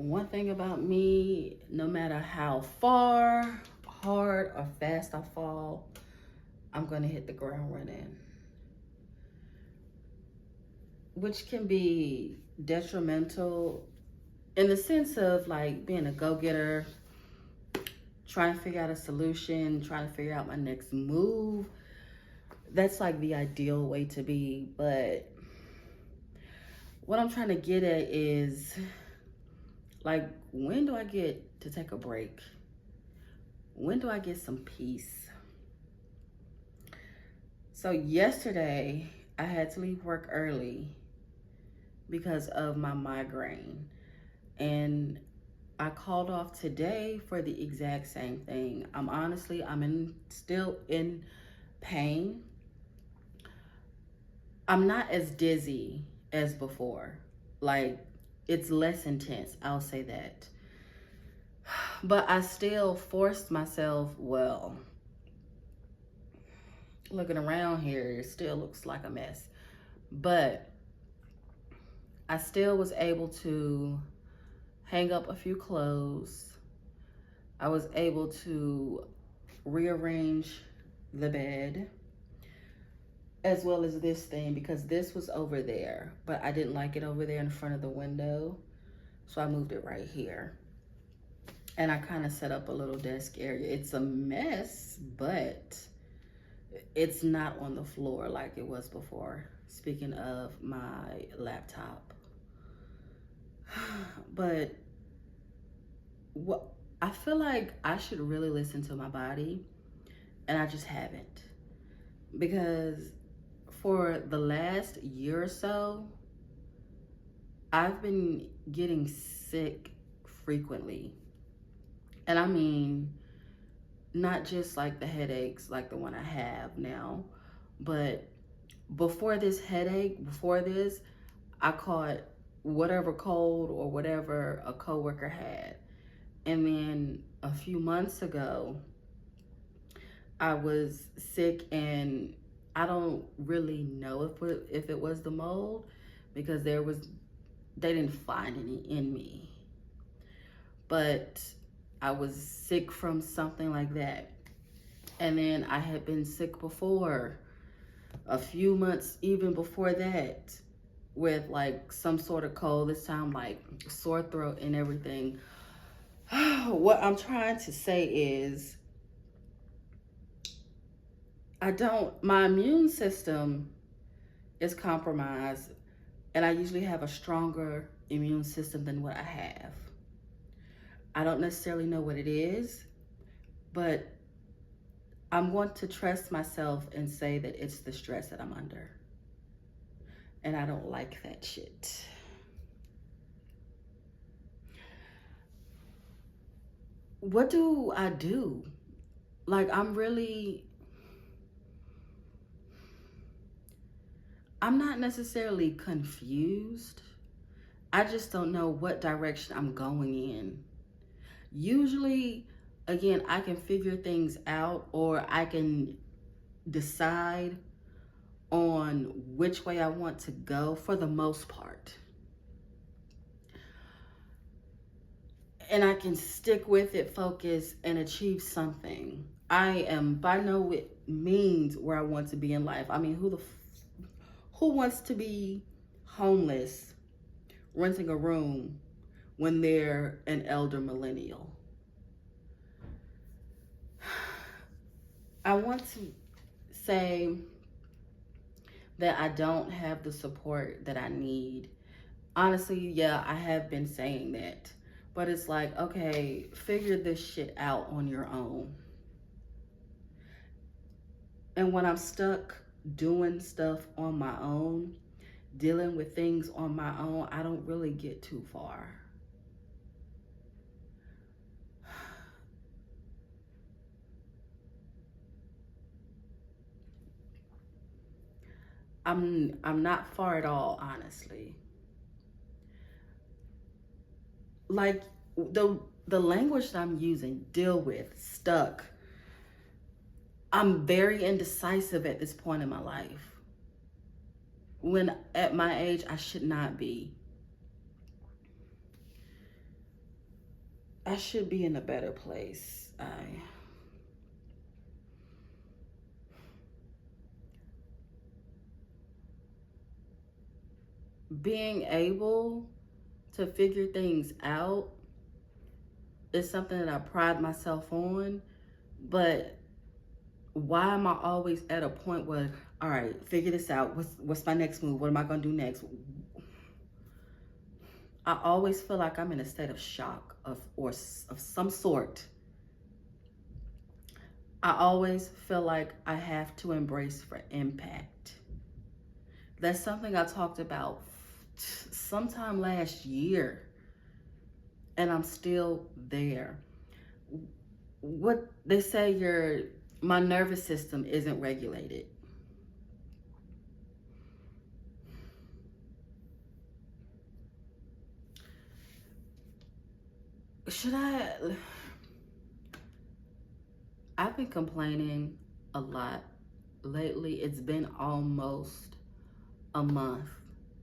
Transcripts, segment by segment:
One thing about me, no matter how far, hard, or fast I fall, I'm going to hit the ground running, which can be detrimental in the sense of like being a go-getter, trying to figure out a solution, trying to figure out my next move. That's like the ideal way to be. But what I'm trying to get at is like, when do I get to take a break? When do I get some peace? So yesterday I had to leave work early because of my migraine. And I called off today for the exact same thing. I'm still in pain. I'm not as dizzy as before. Like, it's less intense, I'll say that. But I still forced myself, well, looking around here, it still looks like a mess. But I still was able to hang up a few clothes. I was able to rearrange the bed, as well as this thing, because this was over there, but I didn't like it over there in front of the window. So I moved it right here. And I kind of set up a little desk area. It's a mess, but it's not on the floor like it was before. Speaking of my laptop. But what I feel like I should really listen to my body, and I just haven't. Because for the last year or so, I've been getting sick frequently. And I mean, not just like the headaches like the one I have now, but before this, I caught whatever cold or whatever a coworker had. And then a few months ago, I was sick, and I don't really know if it was the mold, because they didn't find any in me. But I was sick from something like that. And then I had been sick before, a few months even before that, with like some sort of cold, this time like sore throat and everything. What I'm trying to say is, my immune system is compromised, and I usually have a stronger immune system than what I have. I don't necessarily know what it is, but I'm going to trust myself and say that it's the stress that I'm under. And I don't like that shit. What do I do? Like, I'm not necessarily confused. I just don't know what direction I'm going in. Usually, again, I can figure things out, or I can decide on which way I want to go for the most part. And I can stick with it, focus, and achieve something. I am by no means where I want to be in life. I mean, who wants to be homeless, renting a room, when they're an elder millennial? I want to say that I don't have the support that I need. Honestly, yeah, I have been saying that. But it's like, okay, figure this shit out on your own. And when I'm stuck doing stuff on my own, dealing with things on my own, I don't really get too far. I'm not far at all, honestly. Like, the language that I'm using, deal with, stuck. I'm very indecisive at this point in my life, when at my age I should not be. I should be in a better place. Being able to figure things out is something that I pride myself on, but why am I always at a point where, all right, figure this out. What's my next move? What am I gonna do next? I always feel like I'm in a state of shock of some sort. I always feel like I have to embrace for impact. That's something I talked about sometime last year, and I'm still there. What they say, my nervous system isn't regulated. Should I? I've been complaining a lot lately. It's been almost a month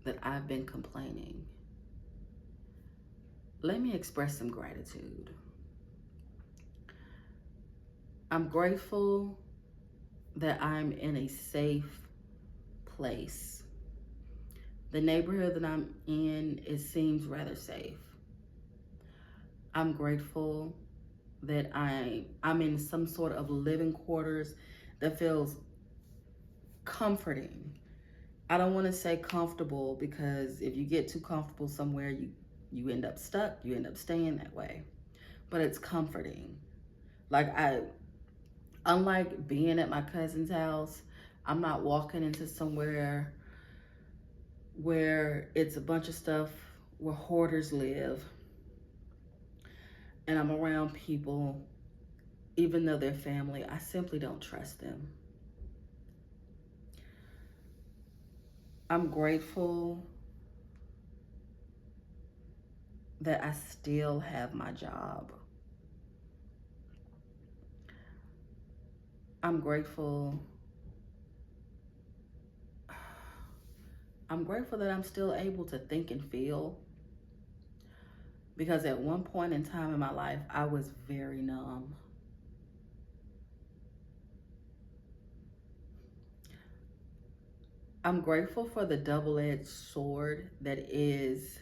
that I've been complaining. Let me express some gratitude. I'm grateful that I'm in a safe place. The neighborhood that I'm in, it seems rather safe. I'm grateful that I'm in some sort of living quarters that feels comforting. I don't want to say comfortable, because if you get too comfortable somewhere, you end up stuck, you end up staying that way. But it's comforting. Like, unlike being at my cousin's house, I'm not walking into somewhere where it's a bunch of stuff where hoarders live, and I'm around people, even though they're family, I simply don't trust them. I'm grateful that I still have my job. I'm grateful. I'm grateful that I'm still able to think and feel, because at one point in time in my life, I was very numb. I'm grateful for the double-edged sword that is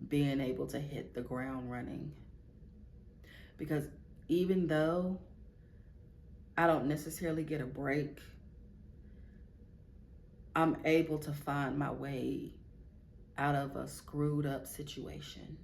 being able to hit the ground running. Because even though I don't necessarily get a break, I'm able to find my way out of a screwed up situation.